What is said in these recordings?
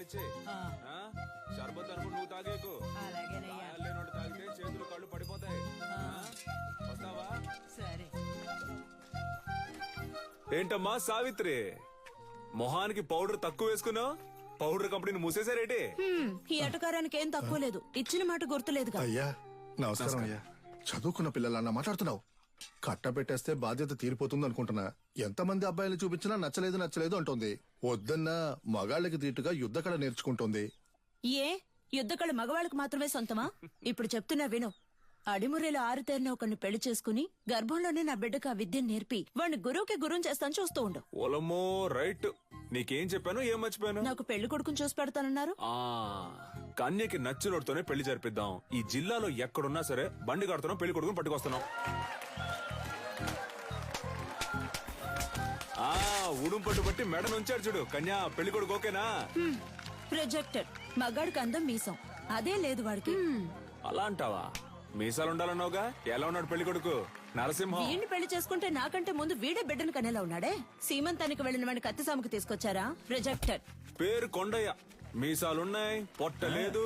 ఇచ్చే షర్బత్ అనుకుని నువ్వు తాగేకు. లేనోడు తాగితే చేతులు కళ్ళు పడిపోతాయి. వస్తావా? సరే. ఏంటమ్మా సావిత్రి, మొహానికి పౌడర్ తక్కువ వేసుకున్నావు? పౌడర్ కంపెనీని మూసేశారేటి? ఈ అటకారానికి ఏం తక్కువ లేదు. ఇచ్చిన మాట గుర్తులేదు. అయ్యా నమస్కారం అయ్యా. చదువుకున్న పిల్లలన్నా మాట్లాడుతున్నావు. కట్టబెట్టేస్తే బాధ్యత తీరిపోతుంది అనుకుంటున్నా. ఎంతమంది అబ్బాయిలు చూపించినా నచ్చలేదు నచ్చలేదు అంటుంది. వద్దన్నా మగాళ్ళకి తీటుగా యుద్ధ కళ నేర్చుకుంటుంది. ఏ యుద్ధకళ మగవాళ్ళకి మాత్రమే సొంతమా? ఇప్పుడు చెప్తున్నా విను. అడిమురేలో ఆరుతేరిన ఒకరిని పెళ్లి చేసుకుని గర్భంలోనే నా బిడ్డకు ఆ విద్యను నేర్పి వాడిని గురువుకి గురువుని చేస్తాను, చూస్తూ ఉండు. ఓలమ్మో రైట్. నీకేం చెప్పాను, ఏం మర్చిపోయాను? నాకు పెళ్లి కొడుకుని చూసి పెడతానన్నారు. కన్యకి నచ్చినోడితోనే పెళ్లి జరిపిద్దాం. ఈ జిల్లాలో ఎక్కడున్నా సరే బండి కడుతున్నాం, పెళ్లి కొడుకుని పట్టుకొస్తున్నాం. ఉడుం పట్టు బట్టి మెడ నుంచాడు చూడు. కన్యా పెళ్లి కొడుకు ఓకేనా? రిజెక్టెడ్. మగాడికి అందం మీసం, అదే లేదు వాడికి. అలా అంటావా? మీసాలుండాలన్నావుగా. ఎలా ఉన్నాడు పెళ్లి కొడుకు? నరసింహం. వీడిని పెళ్లి చేసుకుంటే నాకంటే ముందు వీడే బిడ్డను కనేలా ఉన్నాడే. సీమంతానికి వెళ్లిన వాడిని కత్తిసాముకు తీసుకొచ్చారా? రిజెక్టెడ్. పేరు కొండయ్య, మీసాలున్నాయి, పొట్ట లేదు.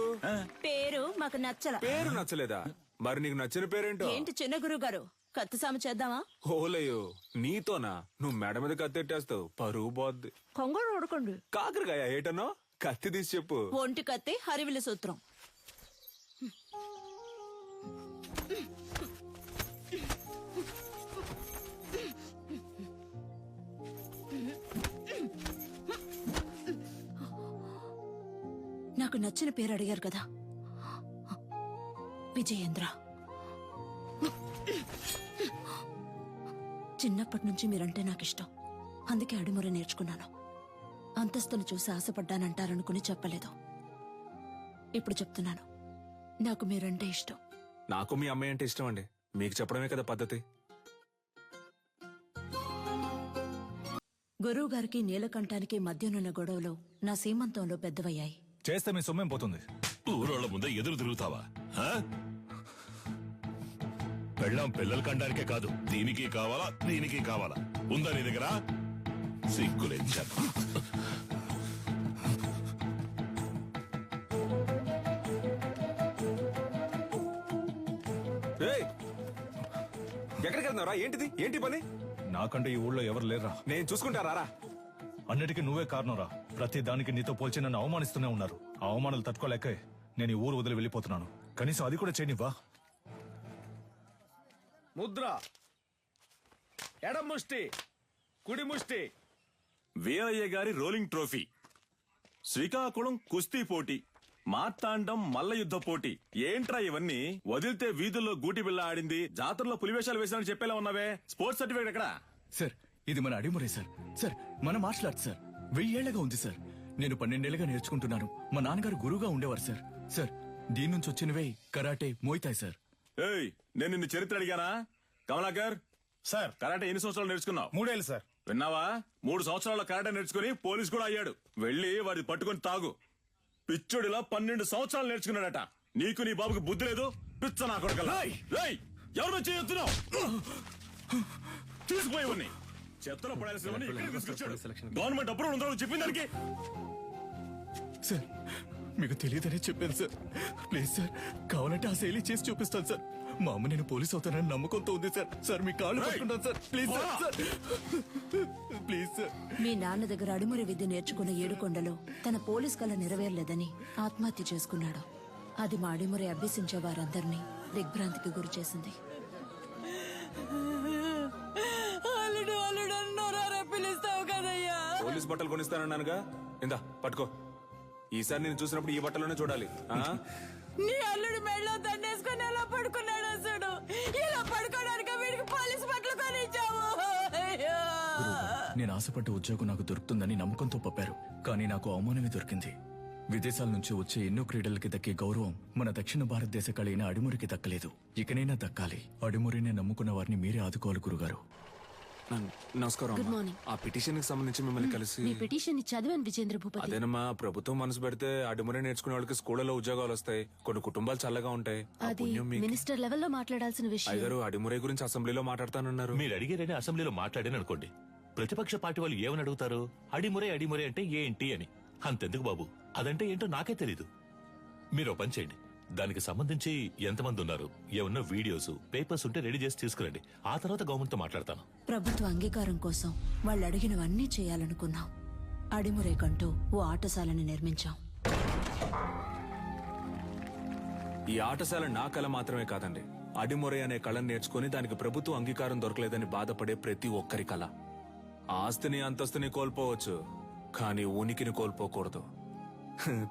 పేరు మాకు నచ్చల. పేరు నచ్చలేదా? మరి నీకు నచ్చిన పేరేంటో? ఏంటి చిన్న గురువు గారు, కత్తిసాము చేద్దామా? ఓలయ్యో నీతోనా? నువ్వు మెడ మీద కత్తెట్టేస్తావు, పరువు పోద్ది. కొంగడు ఉడకండి. కాకరకాయ ఏటనో? కత్తి తీసి చెప్పు. ఒంటి కత్తి, హరివిల సూత్రం. నాకు నచ్చిన పేరు అడిగారు కదా, విజయేంద్ర. చిన్నప్పటి నుంచి మీరంటే నాకు ఇష్టం, అందుకే అడిముర నేర్చుకున్నాను. అంతస్తును చూసి ఆశపడ్డానంటారనుకుని చెప్పలేదు. ఇప్పుడు చెప్తున్నాను, నాకు మీరంటే ఇష్టం. నాకు మీ అమ్మాయి అంటే ఇష్టం అండి. మీకు చెప్పడమే కదా పద్ధతి. గురువు గారికి నీలకంఠానికి మధ్యనున్న గొడవలు నా సీమంతంలో పెద్దవయ్యాయి. చేస్తే మీ సొమ్మేం పోతుంది? ఊరోళ్ళ ముందే ఎదురు తిరుగుతావా? పెళ్ళాం పిల్లలు కండానికే కాదు, దీనికి కావాలా దీనికి కావాలా? ఉందా నీ దగ్గర? సిగ్గులేదు. ఎక్కడికి వెళ్తున్నారా? ఏంటిది? ఏంటి పని? నాకంటే ఈ ఊళ్ళో ఎవరు లేరా? నేను చూసుకుంటారా? అన్నిటికీ నువ్వే కారణంరా. ప్రతి దానికి నీతో పోల్చి నన్ను అవమానిస్తూనే ఉన్నారు. ఆ అవమానాలు తట్టుకోలేకే నేను ఈ ఊరు వదిలి వెళ్ళిపోతున్నాను. కనీసం అది కూడా చేయనివ్వా? ముద్ర, ఎడం ముష్టి, కుడి ముష్టి. వీరయ్య గారి రోలింగ్ ట్రోఫీ, శ్రీకాకుళం కుస్తీ పోటీ, మార్తాండం మల్ల యుద్ధ పోటీ. ఏంట్రా ఇవన్నీ? వదిలితే వీధుల్లో గూటి బిళ్ళ ఆడింది, జాతరలో పులివేషాలు వేసానని చెప్పేలా ఉన్నావే. స్పోర్ట్స్ సర్టిఫికేట్ ఎక్కడా? సార్, ఇది మన అడిమురే సార్. సార్, మన మార్షల్ ఆర్ట్స్ సార్. 1000 ఏళ్లగా ఉంది సార్. నేను 12 ఏళ్లుగా నేర్చుకుంటున్నాను. మా నాన్నగారు గురువుగా ఉండేవారు సార్. సార్, దీని నుంచి వచ్చినవే కరాటే, మోయితాయ్ సార్. ఏయ్, నేను నిన్ను చరిత్ర అడిగానా? కమలాకర్ సార్, కరాటే ఎన్ని సంవత్సరాలు నేర్చుకున్నావు? 3 ఏళ్ళు సార్. విన్నావా? 3 సంవత్సరాల కరాటే నేర్చుకుని పోలీస్ కూడా అయ్యాడు. వెళ్ళి వాడి పట్టుకుని తాగు. పిచ్చుడిలా 12 సంవత్సరాలు నేర్చుకున్నాడట. నీకు నీ బాబుకి బుద్ధి లేదు. పిచ్చ నా కొడుకల్లా. ఎవరు చేయొద్దున్నావు? తీసుకుపోయేవన్నీ చెత్తలో పడాల్సినవన్నీ ఇక్కడికి తీసుకొచ్చాడు. గవర్నమెంట్ అప్రూవల్ ఉందో చెప్పిన దానికి. సార్, మీకు తెలియదనే చెప్పాను సార్. ప్లీజ్ సార్, కావాలంటే ఆ శైలి చేసి చూపిస్తాను సార్. మా అమ్మ నేను పోలీస్ అవుతానని నమ్మకంతో ఉంది సార్. సార్, మీ కాళ్ళు పట్టుకుంటాను sir. Please sir, please sir. మీ నాన్న దగ్గర అడిమురి విద్య నేర్చుకున్న ఏడుకొండలో తన పోలీస్ కళ నెరవేరలేదని ఆత్మహత్య చేసుకున్నాడు. అది మా అడిమురి అభ్యసించే వారందరినీ దిగ్భ్రాంతికి గురి చేసింది. పోలీస్ బట్టలు కొనిస్తానన్నానుగా, ఇందా పట్టుకో. ఈసారి నేను చూసినప్పుడు ఈ బట్టలోనే చూడాలి. నీ అల్లుడు మెడలో దండేసుకుని ఎలా పడుకున్నాడు అసలు? ఇలా పడుకోవడానికి వీడికి పోలీస్ బట్టలు కొనిచ్చావు. నేను ఆశపడ్డ ఉద్యోగం నాకు దొరుకుతుందని నమ్మకంతో పంపారు. కానీ నాకు అవమానమే దొరికింది. విదేశాల నుంచి వచ్చే ఎన్నో క్రీడలకి దక్కే గౌరవం మన దక్షిణ భారతదేశ కళైన అడిమురికి దక్కలేదు. ఇకనైనా దక్కాలి. అడిమురిని నమ్ముకున్న వారిని మీరే ఆదుకోవాలి గురుగారు. నమస్కారం. Good morning. ఆ పిటిషన్ కి సంబంధించి మిమ్మల్ని కలిసి. మీ పిటిషన్ చదివాను విజేంద్ర భూపతి. అదేనమ్మా, ప్రభుత్వం మనసు పెడితే అడిమురే నేర్చుకునే వాళ్ళకి స్కూళ్ళలో ఉద్యోగాలు వస్తాయి. కొన్ని కుటుంబాలు చల్లగా ఉంటాయి. అది మినిస్టర్ లెవెల్లో మాట్లాడాల్సిన విషయం. అయ్యగారు అడిమురే గురించి అసెంబ్లీలో మాట్లాడతానన్నారు. మీరు అడిగారని అసెంబ్లీలో మాట్లాడాను అనుకోండి, ప్రతిపక్ష పార్టీ వాళ్ళు ఏమని అడుగుతారు? అడిమురే అడిమురే అంటే ఏంటి అని. అంతెందుకు బాబు, అదంటే ఏంటో నాకే తెలీదు. మీరు ఓ పని చేయండి, దానికి సంబంధించి ఎంతమంది ఉన్నారు, ఏమన్నా వీడియోస్ పేపర్స్ ఉంటే రెడీ చేసి తీసుకురండి. ఆ తర్వాత గవర్నమెంట్ తో మాట్లాడతాను. ప్రభుత్వ అంగీకారం కోసం వాళ్ళు అడిగినవన్నీ చేయాలనుకున్నాం. అడిమురేకంటూ ఓ ఆటశాలని నిర్మించాం. ఈ ఆటశాల నా కళ మాత్రమే కాదండి, అడిమొరే అనే కళను నేర్చుకుని దానికి ప్రభుత్వ అంగీకారం దొరకలేదని బాధపడే ప్రతి ఒక్కరి కళ. ఆస్తిని అంతస్తుని కోల్పోవచ్చు, కానీ ఉనికిని కోల్పోకూడదు.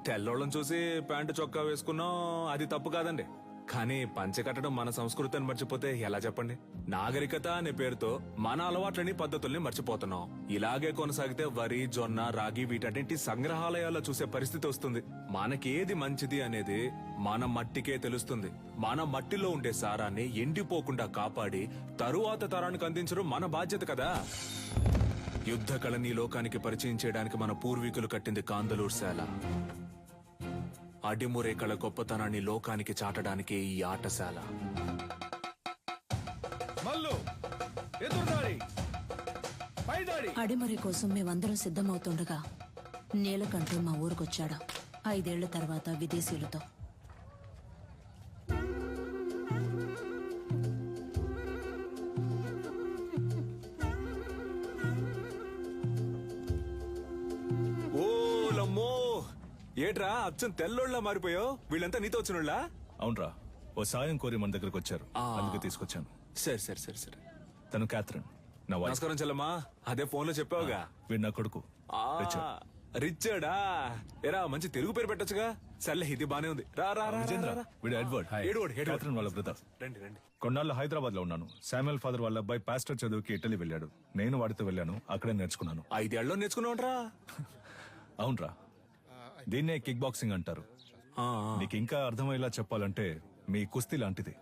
తెల్లోళ్ళని చూసి ప్యాంటు చొక్కా వేసుకున్నాం, అది తప్పు కాదండి. కానీ పంచె కట్టడం మన సంస్కృతిని మర్చిపోతే ఎలా చెప్పండి? నాగరికత అనే పేరుతో మన అలవాట్లని పద్ధతుల్ని మర్చిపోతున్నాం. ఇలాగే కొనసాగితే వరి, జొన్న, రాగి వీటన్నింటి సంగ్రహాలయాల్లో చూసే పరిస్థితి వస్తుంది. మనకేది మంచిది అనేది మన మట్టికే తెలుస్తుంది. మన మట్టిలో ఉండే సారాన్ని ఎండిపోకుండా కాపాడి తరువాత తరానికి అందించడం మన బాధ్యత కదా. యుద్ధ కళని లోకానికి పరిచయం చేయడానికి మన పూర్వీకులు కట్టింది కాందలూర్శాల. అడిమురే కళ గొప్పతనాన్ని లోకానికి చాటడానికి ఈ ఆటశాల. మల్లు ఎదురుదాడి, పైదాడి. అడిమరి కోసం మేమందరం సిద్ధమవుతుండగా నీలకంఠు మా ఊరికొచ్చాడు. 5 ఏళ్ల తర్వాత విదేశీయులతో. ఓలమ్మో, ఏట్రా అచ్చం తెల్లోళ్ళ మారిపోయావు? వీళ్ళంతా నీతో వచ్చినోళ్ళా? అవునరా, ఓ సాయం కోరి మన దగ్గరకు వచ్చారు, అందుకే తీసుకొచ్చాను. సరే సరే సరే సరే. తను క్యాథరిన్, నా వైఫ్. నమస్కారం చెల్లమ్మా. అదే ఫోన్ లో చెప్పావుగా. వీడు నా కొడుకు రిచర్డ్. రిచర్డా? ఎరా మంచి తెలుగు పేరు పెట్టొచ్చుగా. సర్లే, ఇది బానే ఉంది. రా రా రా, విజేంద్ర, రా, రా. వీడు ఎడ్వర్డ్. Edward, Edward. క్యాథరిన్ వాళ్ళ బ్రదర్. రండి రండి. కొన్నాళ్ళు హైదరాబాద్ లో ఉన్నాను. శామ్యుల్ ఫాదర్ వాళ్ళ అబ్బాయి పాస్టర్ చదువుకి ఇటలీ వెళ్ళాడు. నేను వాడితో వెళ్ళాను, అక్కడే నేర్చుకున్నాను. 5 ఏళ్ళలో నేర్చుకున్నావుంట్రా? అవునరా, దీన్నే కిక్ బాక్సింగ్ అంటారు. నీకు ఇంకా అర్థమయ్యేలా చెప్పాలంటే మీ కుస్తీ లాంటిది.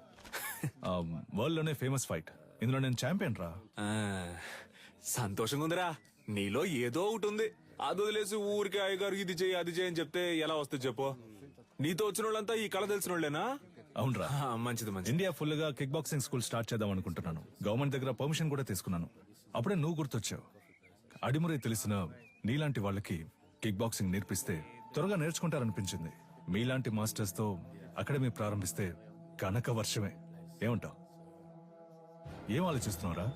వరల్డ్ లోనే ఫేమస్ ఫైట్. ఇందులో నేను ఛాంపియన్ రా. సంతోషంగా ఉందిరా. నీలో ఏదో ఒకటి ఉంది. అది వదిలేసి ఊరికి అయ్యగారు ఇది చేయి అది చేయి అని చెప్తే ఎలా వస్తుంది చెప్పు? నీతో వచ్చిన వాళ్ళంతా ఈ కళ తెలిసిన వాళ్ళేనా? అవునరా, మంచిది మంచిది. ఇండియా ఫుల్ గా కిక్ బాక్సింగ్ స్కూల్ స్టార్ట్ చేద్దాం అనుకుంటున్నాను. గవర్నమెంట్ దగ్గర పర్మిషన్ కూడా తీసుకున్నాను. అప్పుడే నువ్వు గుర్తొచ్చావు. అడిమురే తెలిసిన నీలాంటి వాళ్ళకి కిక్ బాక్సింగ్ నేర్పిస్తే త్వరగా నేర్చుకుంటారనిపించింది. మీలాంటి మాస్టర్స్ తో అకాడమీ ప్రారంభిస్తే కనక వర్షమే. ఏమంటావు? ఏం ఆలోచిస్తున్నావురా?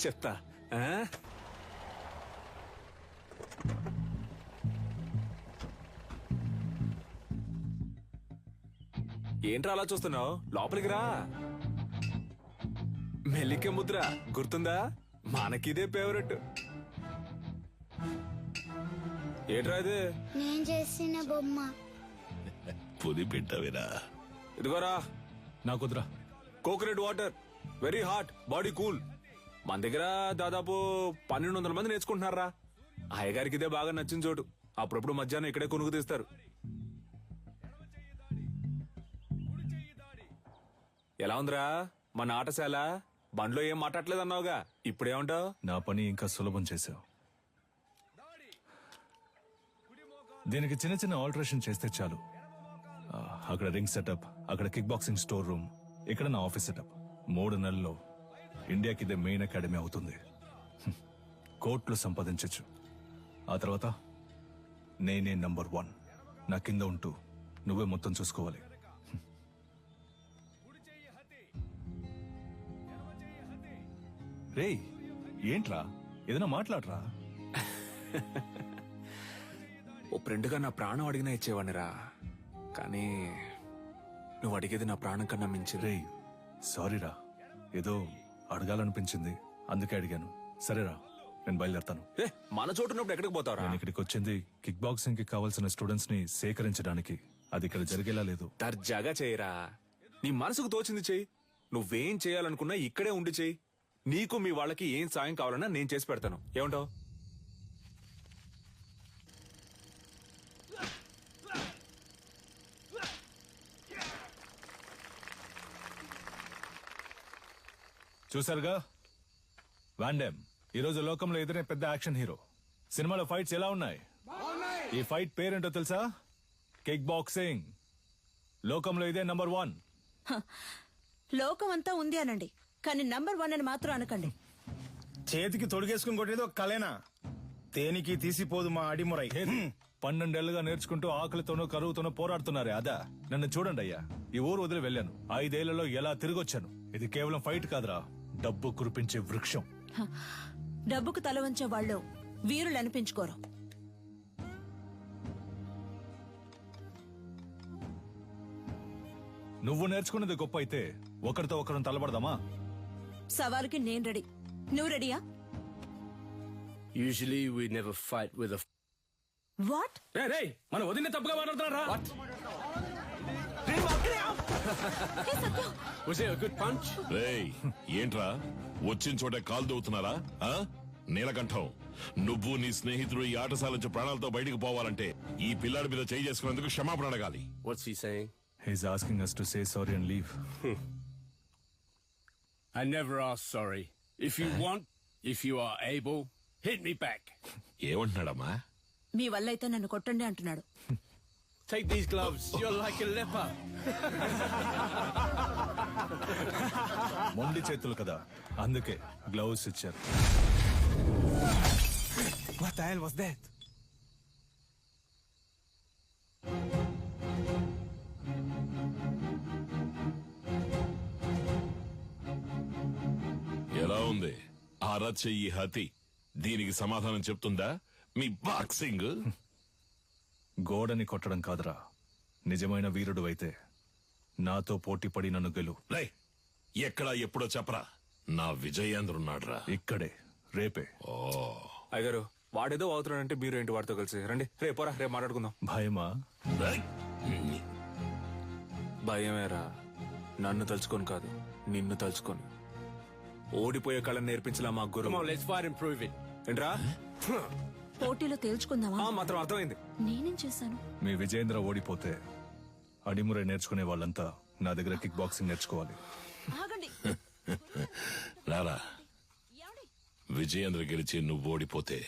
చెప్తా. ఏంట్రా అలా చూస్తున్నావు? లోపలికి రా. మెల్లికే ముద్ర గుర్తుందా? మనకిదే ఫేవరెట్. ఏంట్రా ఇది? నేను చేసిన బొమ్మ. పుది పెట్టవేరా. ఇదిగోరా, నా కుదరా. Coconut water, very hot, body cool. మన దగ్గర దాదాపు 1200 మంది నేర్చుకుంటున్నారా. అయ్యగారికి ఇదే బాగా నచ్చిన చోటు. అప్పుడప్పుడు మధ్యాహ్నం ఇక్కడే కొనుక్కు తీస్తారు. ఎలా ఉందిరా మన ఆటశాల? బండ్లో ఏం మాట్లాడలేదు అన్నావుగా, ఇప్పుడేమంటావు? నా పని ఇంకా సులభం చేశావు. దీనికి చిన్న చిన్న ఆల్టరేషన్ చేస్తే చాలు. అక్కడ రింగ్ సెటప్, అక్కడ కిక్ బాక్సింగ్ స్టోర్ రూమ్, ఇక్కడ నా ఆఫీస్ సెటప్. 3 నెలల్లో ఇండియాకి ఇదే మెయిన్ అకాడమీ అవుతుంది. కోట్లు సంపాదించచ్చు. ఆ తర్వాత నేనే నంబర్ 1. నా కింద ఉంటూ నువ్వే మొత్తం చూసుకోవాలి. రేయ్, ఏంట్రా? ఏదైనా మాట్లాడరా. ఓ ఫ్రెండ్గా నా ప్రాణం అడిగినా ఇచ్చేవాడినిరా. కానీ నువ్వు అడిగేది నా ప్రాణం కన్నా మించి. రేయ్, సారీరా, ఏదో అడగాలనిపించింది, అందుకే అడిగాను. సరేరా, నేను బయలుదేరతాను. మన చోటు ఉన్నప్పుడు ఎక్కడికి పోతావురా? నేను ఇక్కడికి వచ్చింది కిక్ బాక్సింగ్ కి కావాల్సిన స్టూడెంట్స్ ని సేకరించడానికి. అది ఇక్కడ జరిగేలా లేదు. దర్జాగా చేయరా. నీ మనసుకు తోచింది చెయ్యి. నువ్వేం చేయాలనుకున్నా ఇక్కడే ఉండి చెయ్యి. నీకు మీ వాళ్ళకి ఏం సాయం కావాలన్నా నేను చేసి పెడతాను. ఏమంటావు? చూసారుగా, వాండెమ్ ఈరోజు లోకంలో ఎదురే పెద్ద యాక్షన్ హీరో. సినిమాలో ఫైట్స్ ఎలా ఉన్నాయి? ఈ ఫైట్ పేరేంటో తెలుసా? Kick boxing. లోకంలో ఇదే నంబర్ 1. లోకం అంతా ఉంది అనండి, కానీ నంబర్ 1 అని మాత్రం అనకండి. చేతికి తొడిగేసుకుని కొట్టేది ఒక కళేనా? దేనికి తీసిపోదు మా అడిమురై. 12 ఏళ్లుగా నేర్చుకుంటూ ఆకలితోనూ కరువుతోనూ పోరాడుతున్నారే అదా. నన్ను చూడండి అయ్యా, ఈ ఊరు వదిలి వెళ్ళాను. 5 ఏళ్లలో ఎలా తిరిగొచ్చాను. ఇది కేవలం ఫైట్ కాదురా, డబ్బు కురిపించే వృక్షం. డబ్బుకు తల వంచే వాళ్ళు వీరులు అనిపించుకోరు. నువ్వు నేర్చుకున్నది గొప్ప అయితే ఒకరితో ఒకరిని తలబడదామా? సవాలుకి నేను రెడీ. నువ్వు రెడీయా? Usually we never fight with a. What? మన వదిన తప్పుగా మాట్లాడుతున్నారా? Was it a good punch? రేయ్ ఏంట్రా వచ్చిన చోట కాలు దవ్వుతున్నారా? నీలకంఠం, నువ్వు నీ స్నేహితుడు ఈ ఆటశాల నుంచి ప్రాణాలతో బయటకు పోవాలంటే ఈ పిల్లాడి మీద చేయి చేసుకున్నందుకు క్షమాపణ అడగాలి. What's he saying? He's asking us to say sorry and leave. I never ask sorry. If you want, if you are able, hit me back. ఏమంటున్నాడమ్మా? మీ వల్ల అయితే నన్ను కొట్టండి అంటున్నాడు. Take these gloves. You're like a leper. మొండి చేతులు కదా, అందుకే gloves ఇచ్చారు. What the hell was that? ఎలా ఉంది అరచెయ్యి హతి? దీనికి సమాధానం చెప్తుందా మీ బాక్సింగ్? గోడని కొట్టడం కాదురా, నిజమైన వీరుడు అయితే నాతో పోటీ పడి నన్ను గెలు. రేయ్ ఎక్కడా ఎప్పుడో చెప్పరా, నా విజయేంద్రున్నాడ్రా ఇక్కడే, రేపే. అయ్యగారు, వాడేదో అవుతున్నాడంటే మీరు ఏంటి వాడితో కలిసి రండి. రేపోరా, రేపు మాట్లాడుకుందాం. భయమా? రేయ్, భయమేరా, నన్ను తలుచుకొని కాదు, నిన్ను తలుచుకొని. ఓడిపోయే కళను నేర్పించలా మా గురు. Come on, let's fight and prove it. ఏంట్రా పోటీలో తేల్చుకుందామా? మాత్రం అర్థమైంది. నేనేం చేశాను? మీ విజయేంద్ర ఓడిపోతే అడిమురే నేర్చుకునే వాళ్ళంతా నా దగ్గర కిక్ బాక్సింగ్ నేర్చుకోవాలి. ఆగండి. రారా, విజయేంద్ర గెలిచి నువ్వు ఓడిపోతే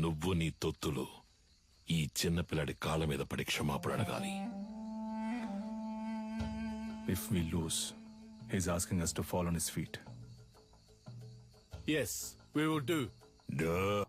నువ్వు నీ తొత్తులు ఈ చిన్న పిల్లాడి కాళ్ళ మీద పడి క్షమాపణ అడగాలి. If we lose, he's asking us to fall on his feet. Yes, we will do. Duh.